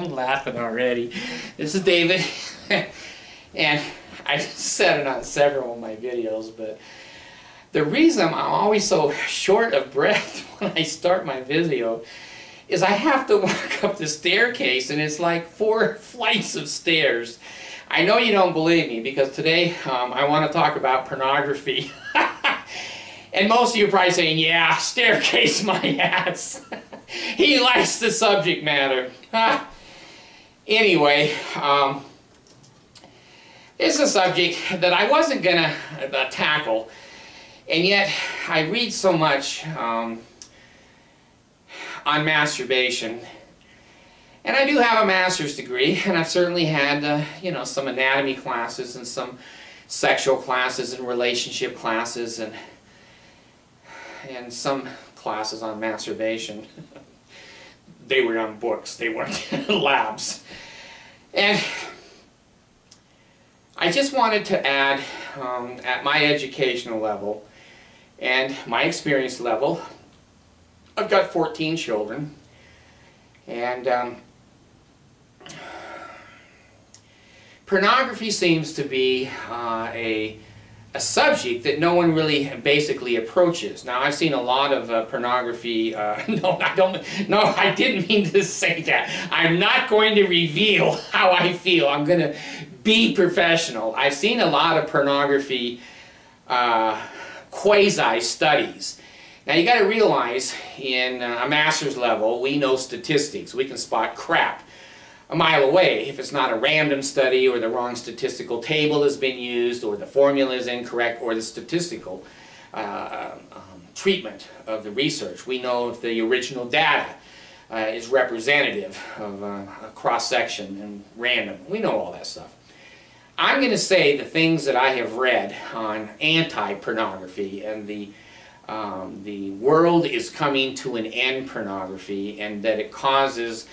I'm laughing already. This is David, and I said it on several of my videos, but the reason I'm always so short of breath when I start my video is I have to walk up the staircase, and it's like 4 flights of stairs. I know you don't believe me, because today I want to talk about pornography. And most of you are probably saying, yeah, staircase my ass. He likes the subject matter. Anyway, it's a subject that I wasn't going to tackle, and yet I read so much on masturbation. And I do have a master's degree, and I've certainly had, you know, some anatomy classes and some sexual classes and relationship classes and some classes on masturbation. They were on books, they weren't labs. And I just wanted to add, at my educational level and my experience level, I've got 14 children, and pornography seems to be a subject that no one really basically approaches. Now, I've seen a lot of pornography. No, I didn't mean to say that. I'm not going to reveal how I feel. I'm going to be professional. I've seen a lot of pornography quasi-studies. Now, you got to realize, in a master's level, we know statistics. We can spot crap a mile away if it's not a random study, or the wrong statistical table has been used, or the formula is incorrect, or the statistical treatment of the research. We know if the original data is representative of a cross-section and random. We know all that stuff. I'm going to say the things that I have read on anti-pornography and the world is coming to an end pornography, and that it causes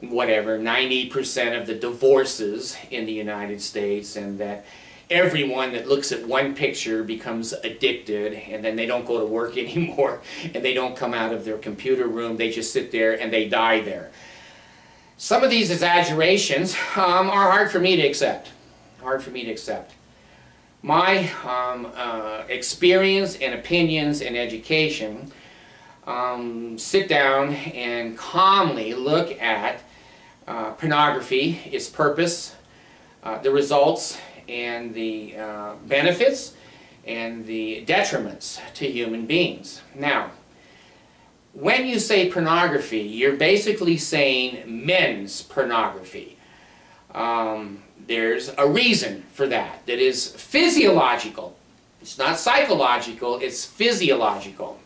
whatever 90% of the divorces in the United States, and that everyone that looks at one picture becomes addicted, and then they don't go to work anymore, and they don't come out of their computer room, they just sit there and they die there. Some of these exaggerations are hard for me to accept. Hard for me to accept. My experience and opinions and education sit down and calmly look at pornography, its purpose, the results, and the benefits and the detriments to human beings. Now, when you say pornography, you're basically saying men's pornography. There's a reason for that. That is physiological. It's not psychological, it's physiological.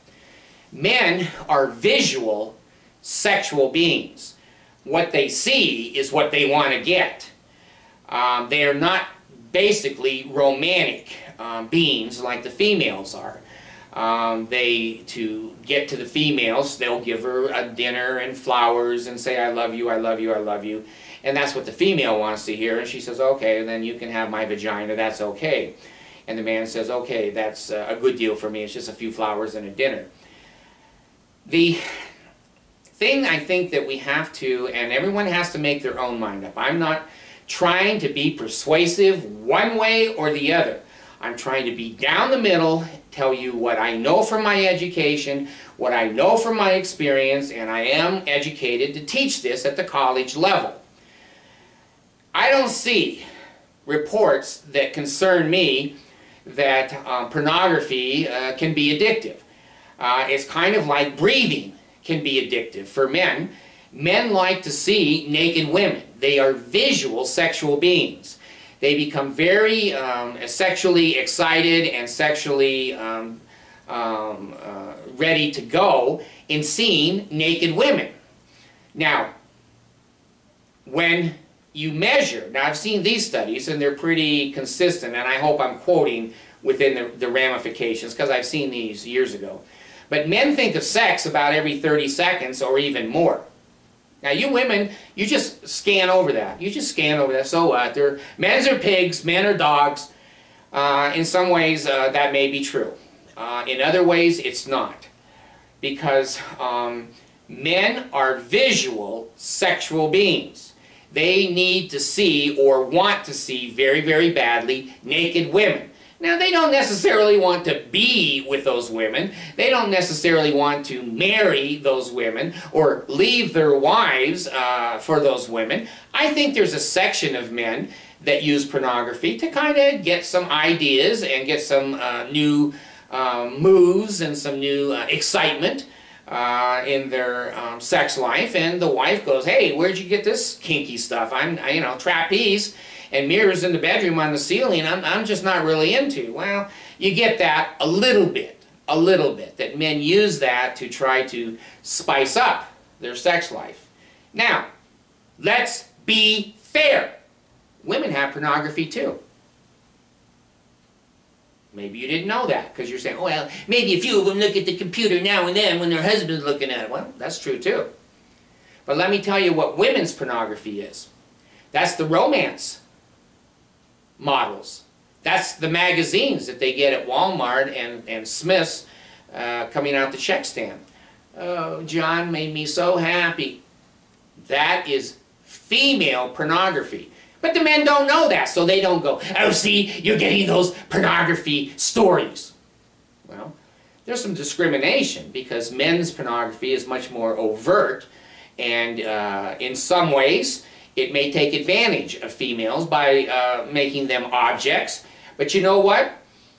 Men are visual sexual beings. What they see is what they want to get. They are not basically romantic beings like the females are. To get to the females, they'll give her a dinner and flowers and say, I love you, I love you, I love you. And that's what the female wants to hear. And she says, okay, then you can have my vagina, that's okay. And the man says, okay, that's a good deal for me, it's just a few flowers and a dinner. The thing I think that we have to, and everyone has to make their own mind up. I'm not trying to be persuasive one way or the other. I'm trying to be down the middle, tell you what I know from my education, what I know from my experience, and I am educated to teach this at the college level. I don't see reports that concern me that pornography can be addictive. It's kind of like breathing can be addictive for men. Men like to see naked women. They are visual sexual beings. They become very sexually excited and sexually ready to go in seeing naked women. Now, when you measure, now I've seen these studies and they're pretty consistent, and I hope I'm quoting within the ramifications, because I've seen these years ago. But men think of sex about every 30 seconds or even more. Now you women, you just scan over that. You just scan over that. So what? Men are pigs, men are dogs. In some ways that may be true. In other ways it's not. Because men are visual sexual beings. They need to see or want to see very, very badly naked women. Now, they don't necessarily want to be with those women. They don't necessarily want to marry those women or leave their wives for those women. I think there's a section of men that use pornography to kind of get some ideas and get some new moves and some new excitement in their sex life. And the wife goes, hey, where'd you get this kinky stuff? You know, trapeze and mirrors in the bedroom on the ceiling, I'm just not really into. Well, you get that a little bit, that men use that to try to spice up their sex life. Now, let's be fair. Women have pornography too. Maybe you didn't know that, because you're saying, oh, well, maybe a few of them look at the computer now and then when their husband's looking at it. Well, that's true too. But let me tell you what women's pornography is. That's the romance models. That's the magazines that they get at Walmart and Smith's coming out the check stand. Oh, John made me so happy. That is female pornography. But the men don't know that, so they don't go, oh, see, you're getting those pornography stories. Well, there's some discrimination, because men's pornography is much more overt, and in some ways, it may take advantage of females by making them objects. But you know what?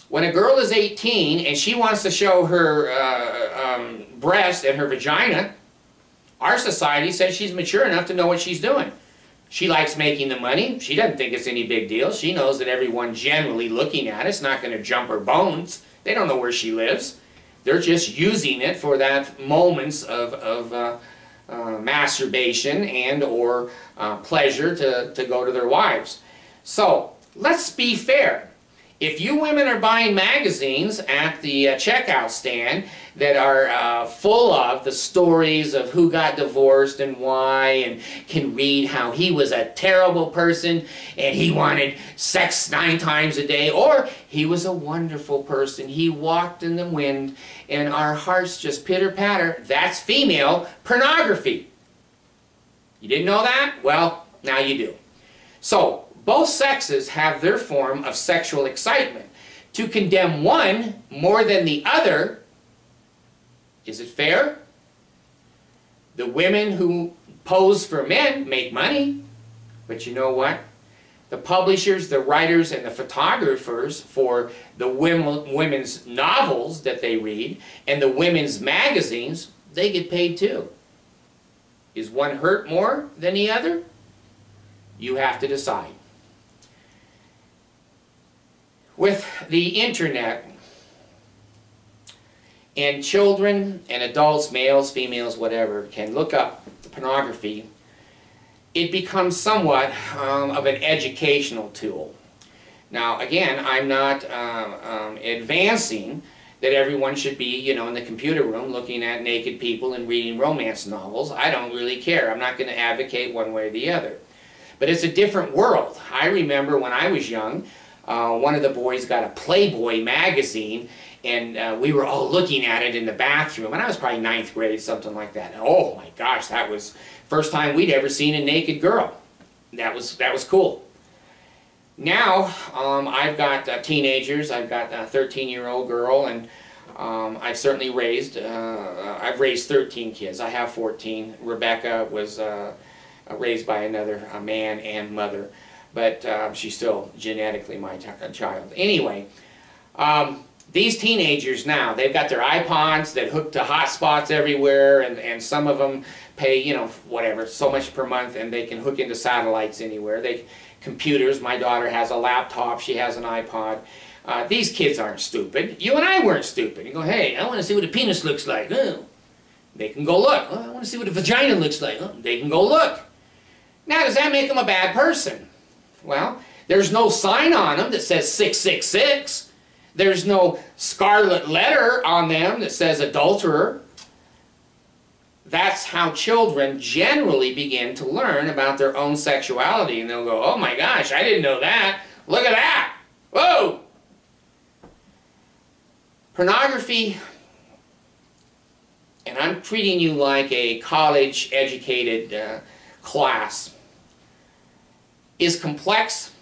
When a girl is 18 and she wants to show her breast and her vagina, our society says she's mature enough to know what she's doing. She likes making the money. She doesn't think it's any big deal. She knows that everyone generally looking at it's not going to jump her bones. They don't know where she lives. They're just using it for that moments of masturbation and or pleasure to go to their wives. So, let's be fair. If you women are buying magazines at the checkout stand that are full of the stories of who got divorced and why, and can read how he was a terrible person and he wanted sex 9 times a day, or he was a wonderful person, he walked in the wind and our hearts just pitter-patter, that's female pornography. You didn't know that? Well, now you do. So, both sexes have their form of sexual excitement. To condemn one more than the other, is it fair? The women who pose for men make money, but you know what? The publishers, the writers, and the photographers for the women's novels that they read and the women's magazines, they get paid too. Is one hurt more than the other? You have to decide. With the internet, and children and adults, males, females, whatever, can look up the pornography, it becomes somewhat of an educational tool. Now, again, I'm not advancing that everyone should be, you know, in the computer room looking at naked people and reading romance novels. I don't really care. I'm not going to advocate one way or the other. But it's a different world. I remember when I was young, one of the boys got a Playboy magazine, and we were all looking at it in the bathroom, and I was probably 9th grade, something like that. And oh my gosh, that was first time we'd ever seen a naked girl. That was cool. Now, I've got teenagers. I've got a 13-year-old girl, and I've certainly raised, I've raised 13 kids. I have 14. Rebecca was raised by another man and mother, but she's still genetically my child. Anyway, these teenagers now, they've got their iPods that hook to hotspots everywhere, and some of them pay, you know, whatever, so much per month, and they can hook into satellites anywhere. Computers, my daughter has a laptop, she has an iPod. These kids aren't stupid. You and I weren't stupid. You go, hey, I want to see what a penis looks like. Oh. They can go look. Oh, I want to see what a vagina looks like. Oh. They can go look. Now, does that make them a bad person? Well, there's no sign on them that says 666. There's no scarlet letter on them that says adulterer. That's how children generally begin to learn about their own sexuality. And they'll go, oh my gosh, I didn't know that. Look at that. Whoa! Pornography, and I'm treating you like a college-educated class. is complex,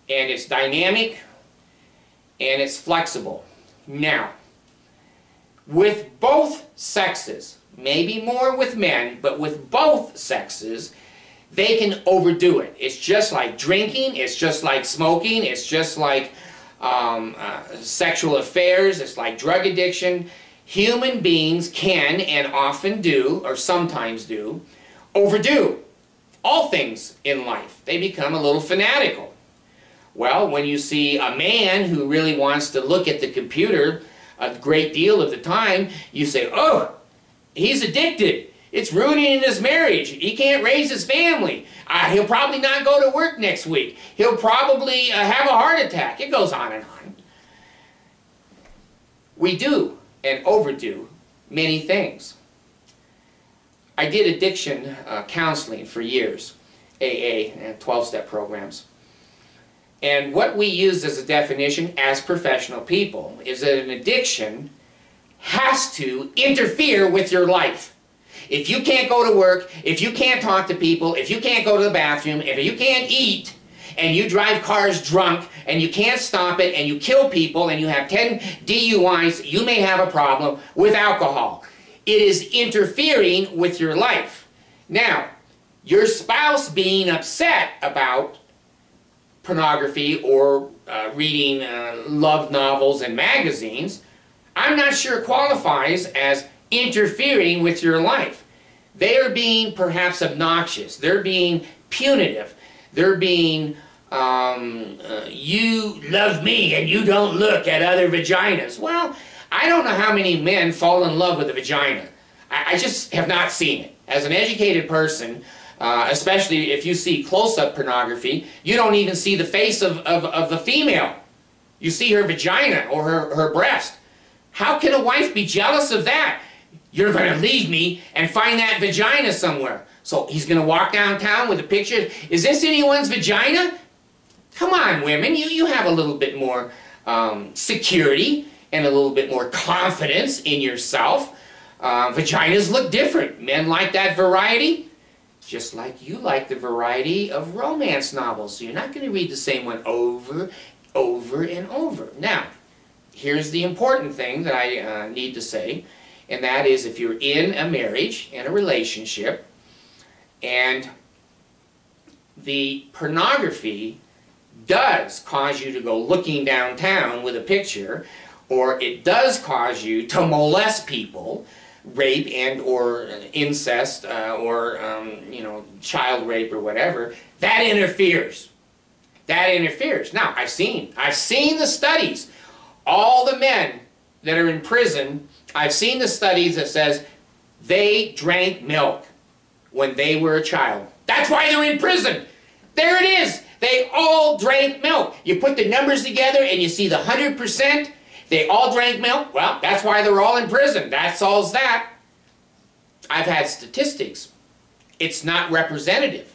and it's dynamic, and it's flexible. Now, with both sexes, maybe more with men, but with both sexes, they can overdo it. It's just like drinking, it's just like smoking, it's just like sexual affairs, it's like drug addiction. Human beings can, and often do, or sometimes do, overdo all things in life. They become a little fanatical. Well, when you see a man who really wants to look at the computer a great deal of the time, you say, oh, he's addicted. It's ruining his marriage. He can't raise his family. He'll probably not go to work next week. He'll probably have a heart attack. It goes on and on. We do and overdo many things. I did addiction counseling for years, AA and 12-step programs. And what we use as a definition as professional people is that an addiction has to interfere with your life. If you can't go to work, if you can't talk to people, if you can't go to the bathroom, if you can't eat, and you drive cars drunk, and you can't stop it, and you kill people, and you have 10 DUIs, you may have a problem with alcohol. It is interfering with your life. Now, your spouse being upset about pornography or reading love novels and magazines, I'm not sure qualifies as interfering with your life. They are being perhaps obnoxious. They're being punitive. They're being, you love me and you don't look at other vaginas. Well, I don't know how many men fall in love with a vagina. I just have not seen it. As an educated person, especially if you see close-up pornography, you don't even see the face of the female. You see her vagina or her breast. How can a wife be jealous of that? You're going to leave me and find that vagina somewhere. So he's going to walk downtown with a picture. Is this anyone's vagina? Come on, women. You have a little bit more security and a little bit more confidence in yourself. Vaginas look different. Men like that variety, just like you like the variety of romance novels. So you're not going to read the same one over and over. Now, here's the important thing that I need to say, and that is if you're in a marriage, in a relationship, and the pornography does cause you to go looking downtown with a picture, or it does cause you to molest people, rape and or incest or you know, child rape or whatever, that interferes. That interferes. Now, I've seen the studies. All the men that are in prison, I've seen the studies that says they drank milk when they were a child. That's why they're in prison. There it is. They all drank milk. You put the numbers together and you see the 100%. They all drank milk. Well, that's why they're all in prison. That solves that. I've had statistics. It's not representative.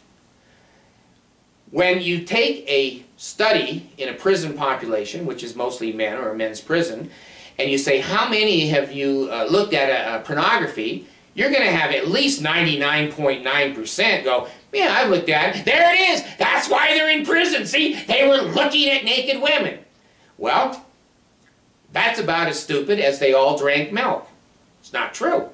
When you take a study in a prison population, which is mostly men or a men's prison, and you say, how many have you looked at pornography, you're going to have at least 99.9% go, yeah, I've looked at it. There it is. That's why they're in prison. See, they were looking at naked women. Well, that's about as stupid as they all drank milk. It's not true.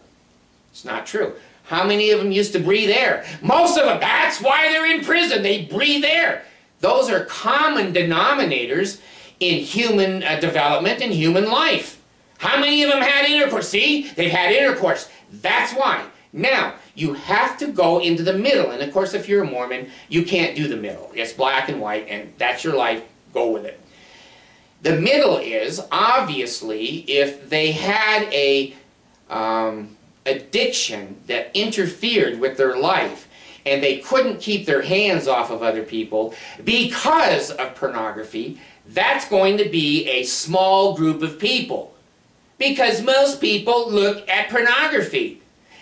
It's not true. How many of them used to breathe air? Most of them. That's why they're in prison. They breathe air. Those are common denominators in human development and human life. How many of them had intercourse? See, they've had intercourse. That's why. Now, you have to go into the middle. And of course, if you're a Mormon, you can't do the middle. It's black and white, and that's your life. Go with it. The middle is, obviously, if they had a addiction that interfered with their life and they couldn't keep their hands off of other people because of pornography, that's going to be a small group of people. Because most people look at pornography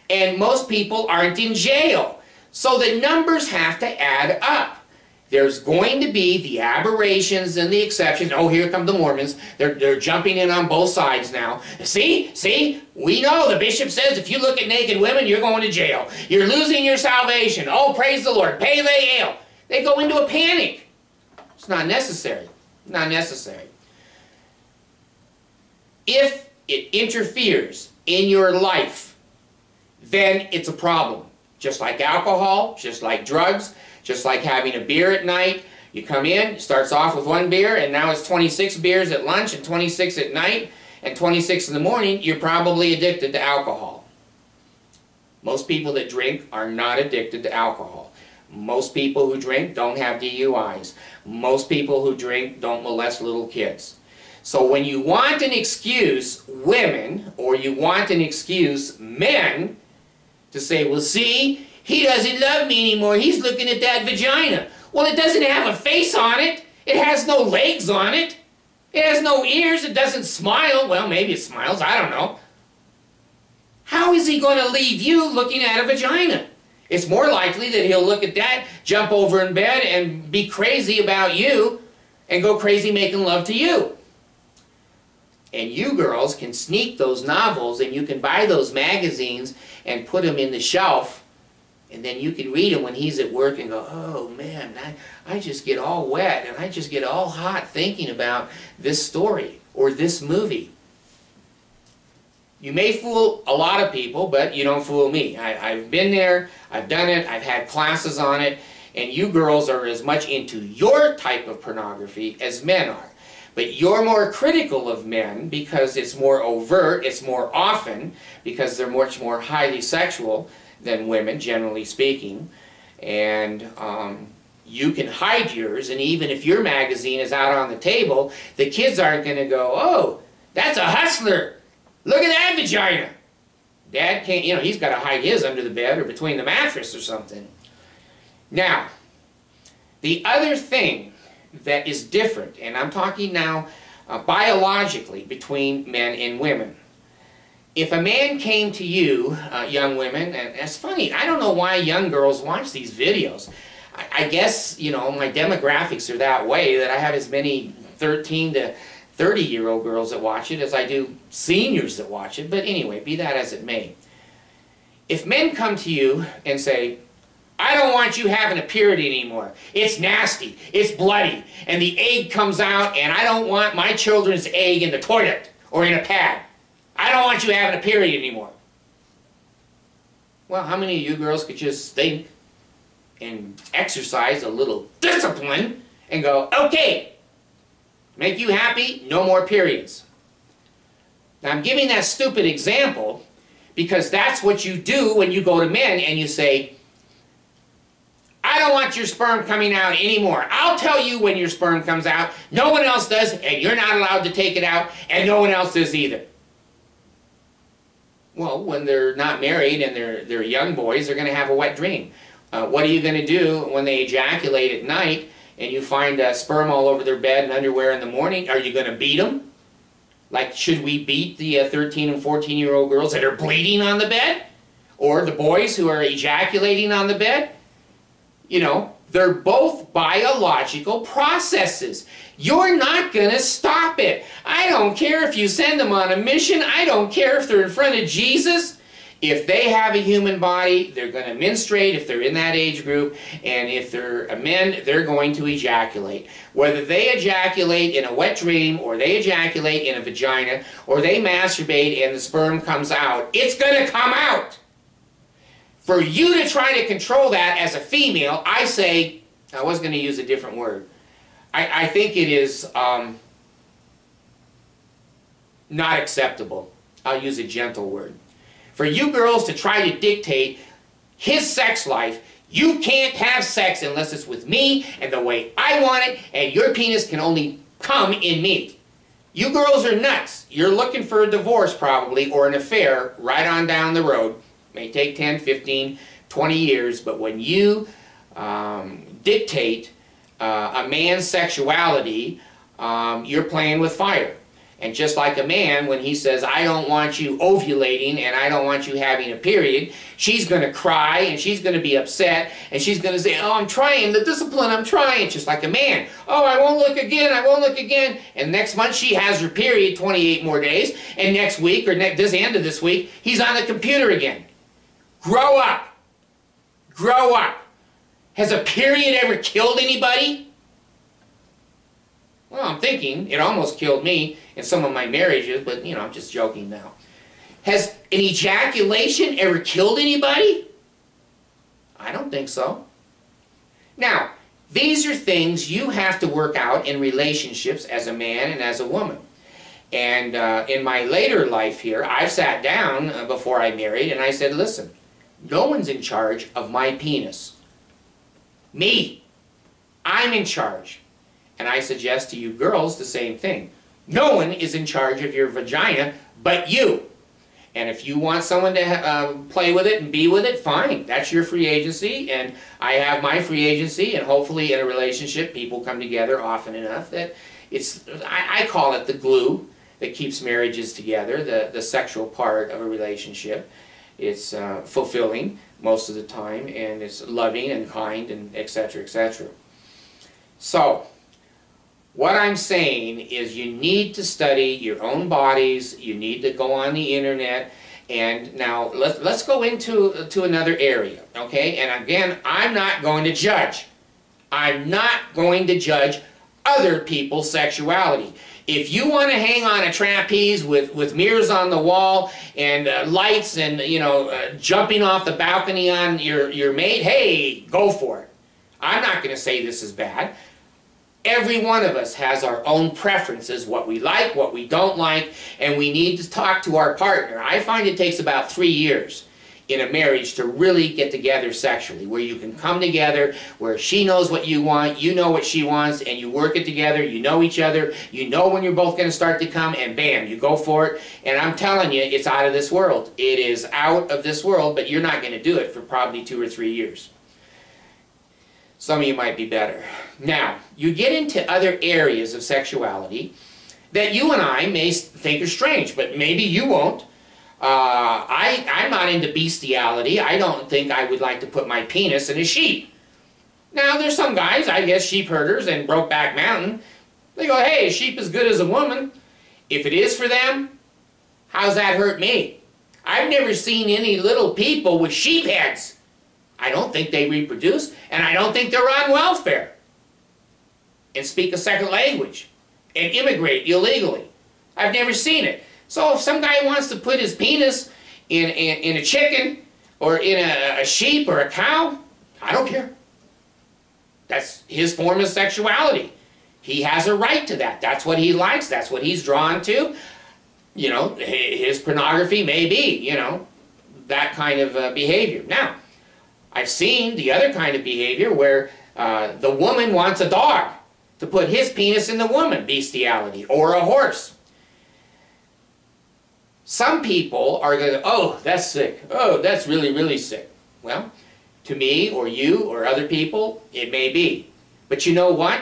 and most people aren't in jail. So the numbers have to add up. There's going to be the aberrations and the exceptions. Oh, here come the Mormons. They're jumping in on both sides now. See, we know the bishop says if you look at naked women, you're going to jail. You're losing your salvation. Oh, praise the Lord. Pele ale. They go into a panic. It's not necessary. Not necessary. If it interferes in your life, then it's a problem. Just like alcohol, just like drugs, just like having a beer at night. You come in, it starts off with 1 beer, and now it's 26 beers at lunch and 26 at night and 26 in the morning. You're probably addicted to alcohol. Most people that drink are not addicted to alcohol. Most people who drink don't have DUIs. Most people who drink don't molest little kids. So when you want an excuse, women, or you want an excuse, men, to say, well, see, he doesn't love me anymore. He's looking at that vagina. Well, it doesn't have a face on it. It has no legs on it. It has no ears. It doesn't smile. Well, maybe it smiles. I don't know. How is he going to leave you looking at a vagina? It's more likely that he'll look at that, jump over in bed, and be crazy about you, and go crazy making love to you. And you girls can sneak those novels, and you can buy those magazines and put them in the shelf, and then you can read them when he's at work and go, oh man, I just get all wet, and I just get all hot thinking about this story or this movie. You may fool a lot of people, but you don't fool me. I've been there, I've done it, I've had classes on it, and you girls are as much into your type of pornography as men are. But you're more critical of men because it's more overt, it's more often, because they're much more highly sexual than women, generally speaking. And you can hide yours, and even if your magazine is out on the table, the kids aren't going to go, oh, that's a hustler. Look at that vagina. Dad can't, he's got to hide his under the bed or between the mattress or something. Now, the other thing that is different, and I'm talking now biologically between men and women. If a man came to you, young women, and it's funny, I don't know why young girls watch these videos. I guess, my demographics are that way, that I have as many 13 to 30-year-old girls that watch it as I do seniors that watch it, but anyway, be that as it may. If men come to you and say, I don't want you having a period anymore. It's nasty, it's bloody, and the egg comes out, and I don't want my children's egg in the toilet or in a pad. I don't want you having a period anymore. Well, how many of you girls could just think and exercise a little discipline and go, okay, make you happy, no more periods. Now I'm giving that stupid example because that's what you do when you go to men and you say, I don't want your sperm coming out anymore. I'll tell you when your sperm comes out. No one else does, and you're not allowed to take it out, and no one else does either. Well, when they're not married and they're young boys, they're going to have a wet dream. What are you going to do when they ejaculate at night and you find sperm all over their bed and underwear in the morning? Are you going to beat them? Like, should we beat the 13 and 14-year-old girls that are bleeding on the bed? Or the boys who are ejaculating on the bed? They're both biological processes. You're not going to stop it. I don't care if you send them on a mission. I don't care if they're in front of Jesus. If they have a human body, they're going to menstruate if they're in that age group. And if they're men, they're going to ejaculate. Whether they ejaculate in a wet dream, or they ejaculate in a vagina, or they masturbate and the sperm comes out, it's going to come out. For you to try to control that as a female, I say, I was going to use a different word. I think it is not acceptable. I'll use a gentle word. For you girls to try to dictate his sex life, you can't have sex unless it's with me and the way I want it, and your penis can only come in me. You girls are nuts. You're looking for a divorce probably, or an affair right on down the road. May take 10, 15, 20 years, but when you dictate a man's sexuality, you're playing with fire. And just like a man, when he says, I don't want you ovulating and I don't want you having a period, she's going to cry and she's going to be upset and she's going to say, oh, I'm trying, the discipline, I'm trying. Just like a man. Oh, I won't look again, I won't look again. And next month she has her period 28 more days. And next week, or this end of this week, he's on the computer again. Grow up. Grow up. Has a period ever killed anybody? Well, I'm thinking it almost killed me in some of my marriages, but you know, I'm just joking now. Has an ejaculation ever killed anybody? I don't think so. Now, these are things you have to work out in relationships as a man and as a woman. And in my later life here, I've sat down before I married and I said, listen, no one's in charge of my penis. Me. I'm in charge. And I suggest to you girls the same thing. No one is in charge of your vagina but you. And if you want someone to play with it and be with it, fine. That's your free agency, and I have my free agency, and hopefully in a relationship people come together often enough that it's, I call it the glue that keeps marriages together, the sexual part of a relationship. It's fulfilling most of the time, and it's loving and kind, and etc., etc. So, what I'm saying is you need to study your own bodies, you need to go on the internet, and now let's go into another area, okay? And again, I'm not going to judge. I'm not going to judge other people's sexuality. If you want to hang on a trapeze with mirrors on the wall and lights and, you know, jumping off the balcony on your mate, hey, go for it. I'm not going to say this is bad. Every one of us has our own preferences, what we like, what we don't like, and we need to talk to our partner. I find it takes about 3 years in a marriage to really get together sexually, where you can come together, where she knows what you want, you know what she wants, and you work it together, you know each other, you know when you're both going to start to come, and bam, you go for it. And I'm telling you, it's out of this world. It is out of this world, but you're not going to do it for probably 2 or 3 years. Some of you might be better. Now, you get into other areas of sexuality that you and I may think are strange, but maybe you won't. I'm not into bestiality. I don't think I would like to put my penis in a sheep. Now, there's some guys, I guess sheep herders in Brokeback Mountain, they go, hey, a sheep is good as a woman. If it is for them, how's that hurt me? I've never seen any little people with sheep heads. I don't think they reproduce, and I don't think they're on welfare and speak a second language and immigrate illegally. I've never seen it. So if some guy wants to put his penis in a chicken or in a sheep or a cow, I don't care. That's his form of sexuality. He has a right to that. That's what he likes. That's what he's drawn to. You know, his pornography may be, you know, that kind of behavior. Now, I've seen the other kind of behavior where the woman wants a dog to put his penis in the woman, bestiality, or a horse. Some people are going to, oh, that's sick. Oh, that's really, really sick. Well, to me or you or other people, it may be. But you know what?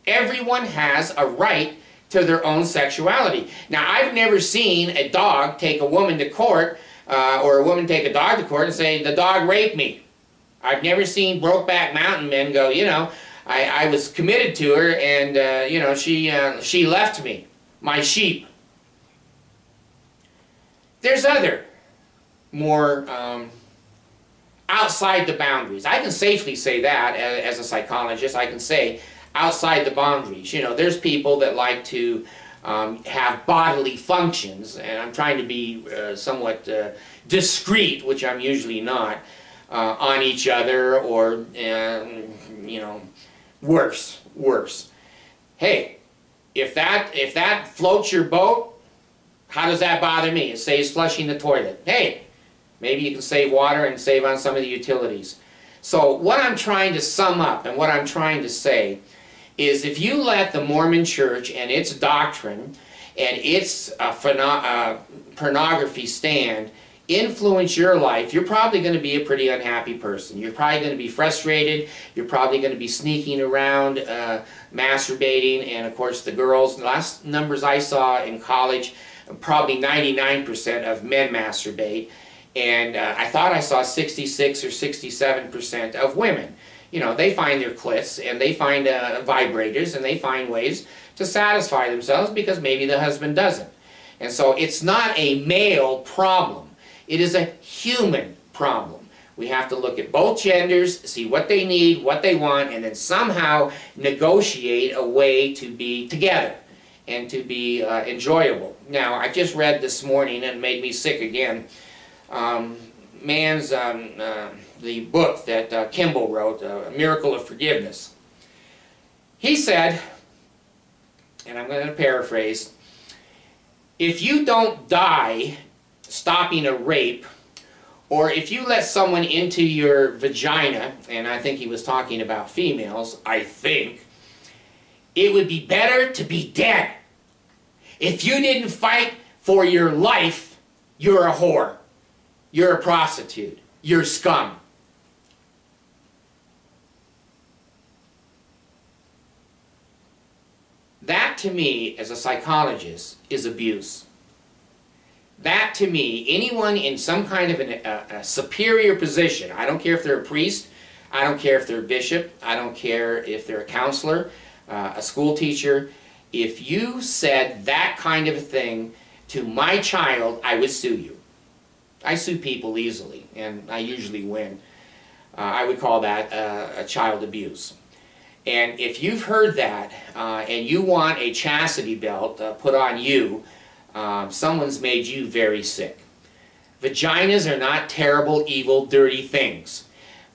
Everyone has a right to their own sexuality. Now, I've never seen a dog take a woman to court or a woman take a dog to court and say, the dog raped me. I've never seen Brokeback Mountain men go, you know, I was committed to her and, you know, she left me, my sheep. There's other, more outside the boundaries. I can safely say that as a psychologist. I can say outside the boundaries. You know, there's people that like to have bodily functions, and I'm trying to be somewhat discreet, which I'm usually not, on each other, or you know, worse. Hey, if that floats your boat, how does that bother me? It saves flushing the toilet. Hey, maybe you can save water and save on some of the utilities. So what I'm trying to sum up and what I'm trying to say is, if you let the Mormon Church and its doctrine and its pornography stand influence your life, you're probably going to be a pretty unhappy person. You're probably going to be frustrated. You're probably going to be sneaking around, masturbating, and of course the girls, the last numbers I saw in college, probably 99% of men masturbate, and I thought I saw 66 or 67% of women. You know, they find their clits, and they find vibrators, and they find ways to satisfy themselves because maybe the husband doesn't. And so it's not a male problem. It is a human problem. We have to look at both genders, see what they need, what they want, and then somehow negotiate a way to be together and to be enjoyable. Now, I just read this morning, and it made me sick again, the book that Kimball wrote, A Miracle of Forgiveness. He said, and I'm going to paraphrase, if you don't die stopping a rape, or if you let someone into your vagina, and I think he was talking about females, I think, it would be better to be dead. If you didn't fight for your life, you're a whore. You're a prostitute. You're scum. That, to me, as a psychologist, is abuse. That, to me, anyone in some kind of a superior position, I don't care if they're a priest, I don't care if they're a bishop, I don't care if they're a counselor, a school teacher, if you said that kind of a thing to my child, I would sue you. I sue people easily, and I usually win. I would call that a child abuse. And if you've heard that, and you want a chastity belt put on you, someone's made you very sick. Vaginas are not terrible, evil, dirty things.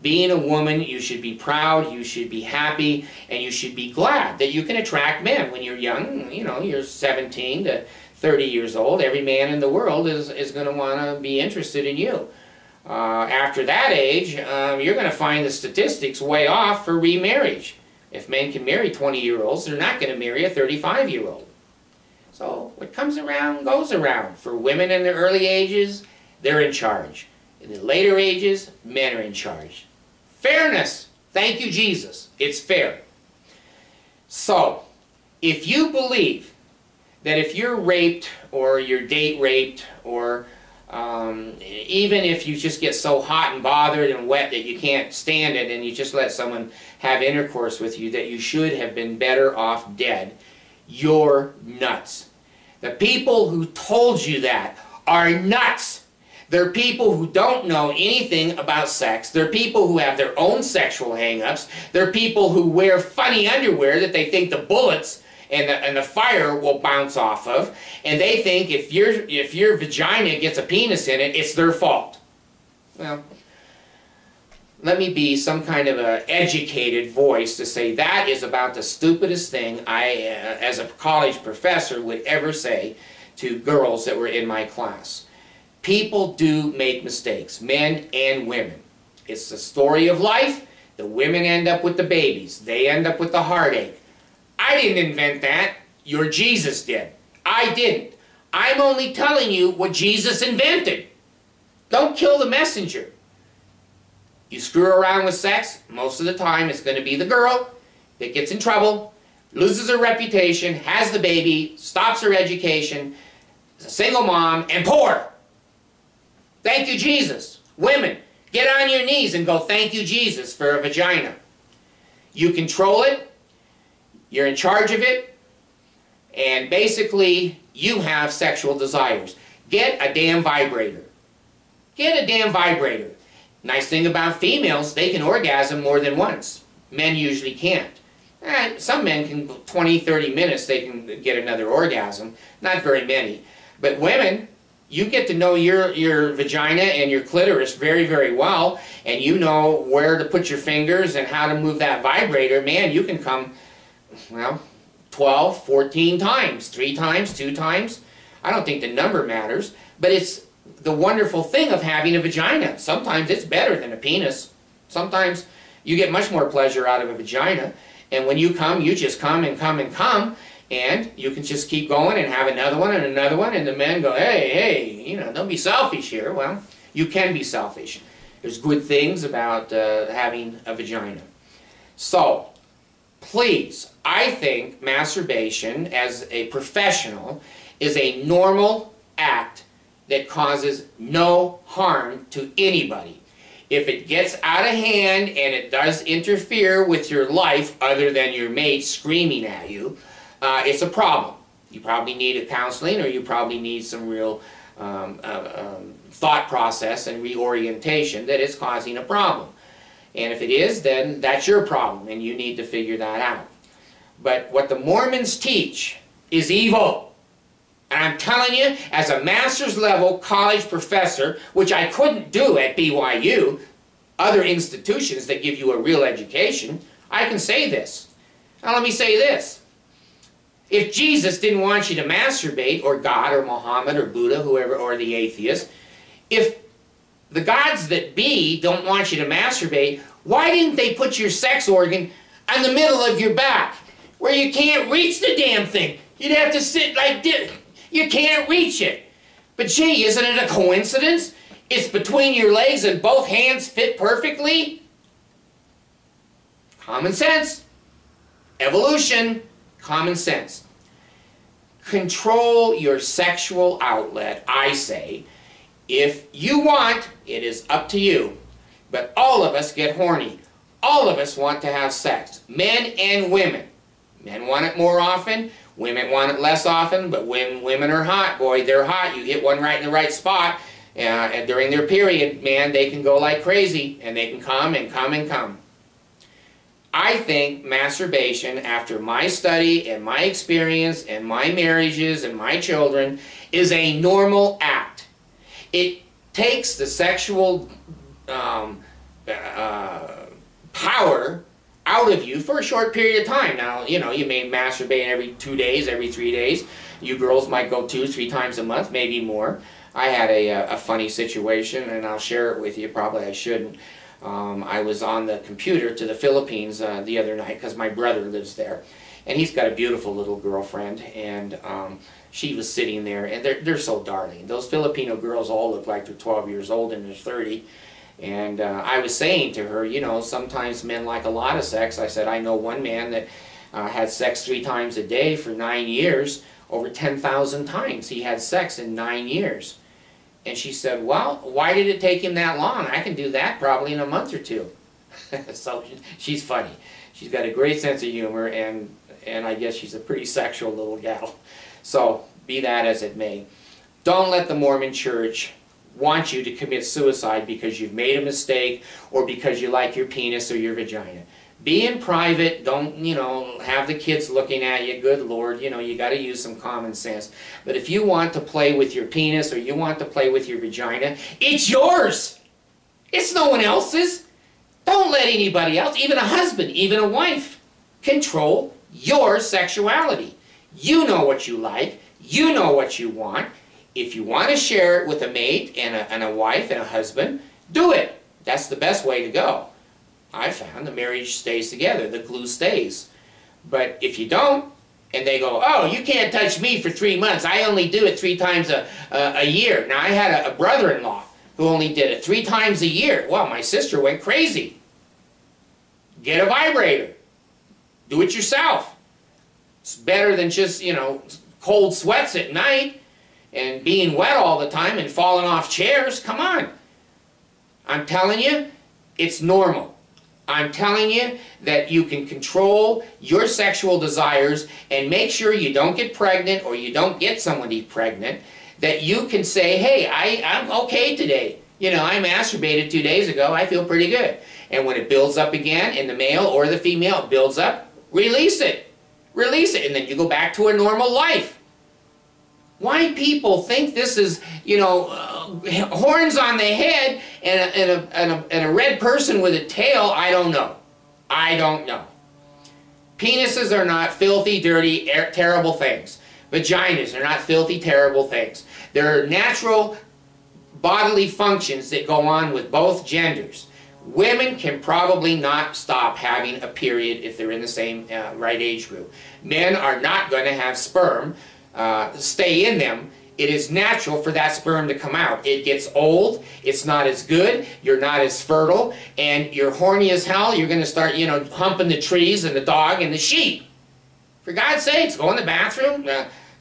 Being a woman, you should be proud, you should be happy, and you should be glad that you can attract men when you're young. You know, you're 17 to 30 years old. Every man in the world is going to want to be interested in you. After that age, you're going to find the statistics way off for remarriage. If men can marry 20-year-olds, they're not going to marry a 35-year-old. So what comes around goes around. For women in the early ages, they're in charge. In the later ages, men are in charge. Fairness. Thank you, Jesus. It's fair. So, if you believe that if you're raped or your date raped, or even if you just get so hot and bothered and wet that you can't stand it and you just let someone have intercourse with you, that you should have been better off dead, you're nuts. The people who told you that are nuts. They're people who don't know anything about sex. They're people who have their own sexual hang-ups. They're people who wear funny underwear that they think the bullets and the fire will bounce off of. And they think if your vagina gets a penis in it, it's their fault. Well, let me be some kind of an educated voice to say that is about the stupidest thing I, as a college professor, would ever say to girls that were in my class. People do make mistakes, men and women. It's the story of life. The women end up with the babies. They end up with the heartache. I didn't invent that. Your Jesus did. I didn't. I'm only telling you what Jesus invented. Don't kill the messenger. You screw around with sex, most of the time it's going to be the girl that gets in trouble, loses her reputation, has the baby, stops her education, is a single mom, and poor. Thank you, Jesus. Women, get on your knees and go, thank you, Jesus, for a vagina. You control it. You're in charge of it. And basically, you have sexual desires. Get a damn vibrator. Get a damn vibrator. Nice thing about females, they can orgasm more than once. Men usually can't. Some men can, 20, 30 minutes, they can get another orgasm. Not very many. But women, you get to know your vagina and your clitoris very, very well, and you know where to put your fingers and how to move that vibrator. Man, you can come, well, 12, 14 times, 3 times, 2 times. I don't think the number matters, but it's the wonderful thing of having a vagina. Sometimes it's better than a penis. Sometimes you get much more pleasure out of a vagina, and when you come, you just come and come and come. And you can just keep going and have another one, and the men go, hey, you know, don't be selfish here. Well, you can be selfish. There's good things about having a vagina. So, please, I think masturbation as a professional is a normal act that causes no harm to anybody. If it gets out of hand and it does interfere with your life other than your mate screaming at you, it's a problem. You probably need a counseling, or you probably need some real thought process and reorientation that is causing a problem. And if it is, then that's your problem, and you need to figure that out. But what the Mormons teach is evil. And I'm telling you, as a master's level college professor, which I couldn't do at BYU, other institutions that give you a real education, I can say this. Now let me say this. If Jesus didn't want you to masturbate, or God, or Muhammad, or Buddha, whoever, or the atheist, if the gods that be don't want you to masturbate, why didn't they put your sex organ on the middle of your back, where you can't reach the damn thing? You'd have to sit like this. You can't reach it. But gee, isn't it a coincidence? It's between your legs and both hands fit perfectly? Common sense. Evolution. Common sense. Control your sexual outlet, I say. If you want, it is up to you. But all of us get horny. All of us want to have sex. Men and women. Men want it more often. Women want it less often. But when women are hot, boy, they're hot. You hit one right in the right spot. And during their period, man, they can go like crazy. And they can come and come and come. I think masturbation, after my study and my experience and my marriages and my children, is a normal act. It takes the sexual power out of you for a short period of time. Now, you know, you may masturbate every 2 days, every 3 days. You girls might go 2 or 3 times a month, maybe more. I had a funny situation, and I'll share it with you. Probably I shouldn't. I was on the computer to the Philippines the other night because my brother lives there. And he's got a beautiful little girlfriend, and she was sitting there, and they're so darling. Those Filipino girls all look like they're 12 years old and they're 30. And I was saying to her, you know, sometimes men like a lot of sex. I said, I know one man that had sex 3 times a day for 9 years, over 10,000 times he had sex in 9 years. And she said, well, why did it take him that long? I can do that probably in a month or 2. So she's funny. She's got a great sense of humor, and I guess she's a pretty sexual little gal. So, be that as it may. Don't let the Mormon Church want you to commit suicide because you've made a mistake or because you like your penis or your vagina. Be in private. Don't, you know, have the kids looking at you. Good Lord, you know, you got to use some common sense. But if you want to play with your penis or you want to play with your vagina, it's yours. It's no one else's. Don't let anybody else, even a husband, even a wife, control your sexuality. You know what you like. You know what you want. If you want to share it with a mate and a wife and a husband, do it. That's the best way to go. I found the marriage stays together. The glue stays. But if you don't, and they go, oh, you can't touch me for 3 months. I only do it 3 times a year. Now, I had a brother-in-law who only did it 3 times a year. Well, my sister went crazy. Get a vibrator. Do it yourself. It's better than just, you know, cold sweats at night and being wet all the time and falling off chairs. Come on. I'm telling you, it's normal. I'm telling you that you can control your sexual desires and make sure you don't get pregnant or you don't get somebody pregnant, that you can say, hey, I'm okay today. You know, I masturbated 2 days ago. I feel pretty good. And when it builds up again in the male or the female, it builds up, release it. Release it, and then you go back to a normal life. Why people think this is, you know, horns on the head and a red person with a tail, I don't know. I don't know. Penises are not filthy, dirty, terrible things. Vaginas are not filthy, terrible things. There are natural bodily functions that go on with both genders. Women can probably not stop having a period if they're in the same right age group. Men are not going to have sperm stay in them. It is natural for that sperm to come out. It gets old, it's not as good, you're not as fertile, and you're horny as hell. You're going to start, you know, humping the trees and the dog and the sheep. For God's sakes, go in the bathroom,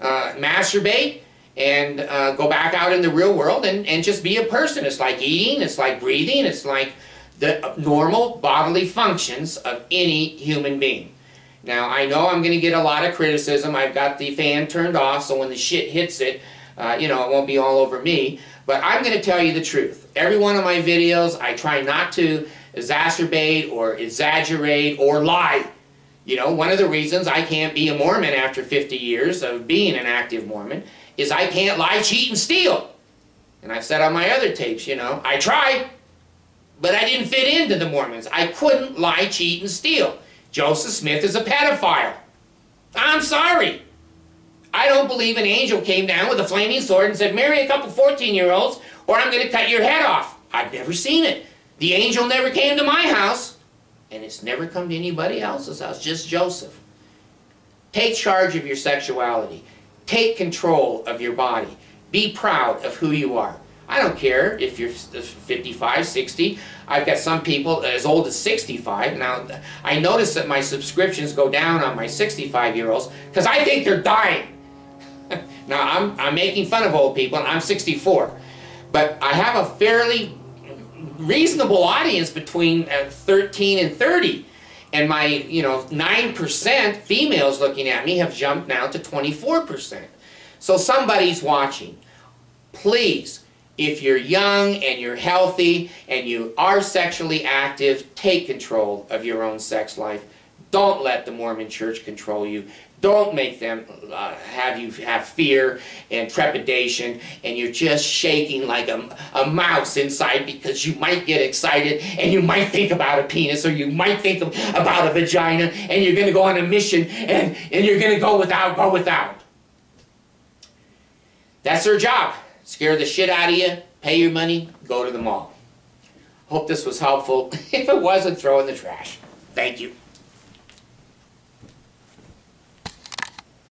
masturbate, and go back out in the real world and just be a person. It's like eating, it's like breathing, it's like the normal bodily functions of any human being. Now, I know I'm going to get a lot of criticism. I've got the fan turned off, so when the shit hits it, You know, it won't be all over me, but I'm going to tell you the truth. Every one of my videos, I try not to exacerbate or exaggerate or lie. You know, one of the reasons I can't be a Mormon after 50 years of being an active Mormon is I can't lie, cheat, and steal. And I've said on my other tapes, you know, I tried, but I didn't fit into the Mormons. I couldn't lie, cheat, and steal. Joseph Smith is a pedophile. I'm sorry. I don't believe an angel came down with a flaming sword and said, marry a couple 14-year-olds or I'm going to cut your head off. I've never seen it. The angel never came to my house, and it's never come to anybody else's house, just Joseph. Take charge of your sexuality. Take control of your body. Be proud of who you are. I don't care if you're 55, 60. I've got some people as old as 65. Now, I notice that my subscriptions go down on my 65-year-olds because I think they're dying. Now, I'm making fun of old people, and I'm 64. But I have a fairly reasonable audience between 13 and 30. And my, you know, 9% females looking at me have jumped now to 24%. So somebody's watching. Please, if you're young and you're healthy and you are sexually active, take control of your own sex life. Don't let the Mormon Church control you. Don't make them have you have fear and trepidation and you're just shaking like a mouse inside because you might get excited and you might think about a penis or you might think about a vagina and you're going to go on a mission and you're going to go without. That's their job. Scare the shit out of you, pay your money, go to the mall. Hope this was helpful. If it wasn't, throw in the trash. Thank you.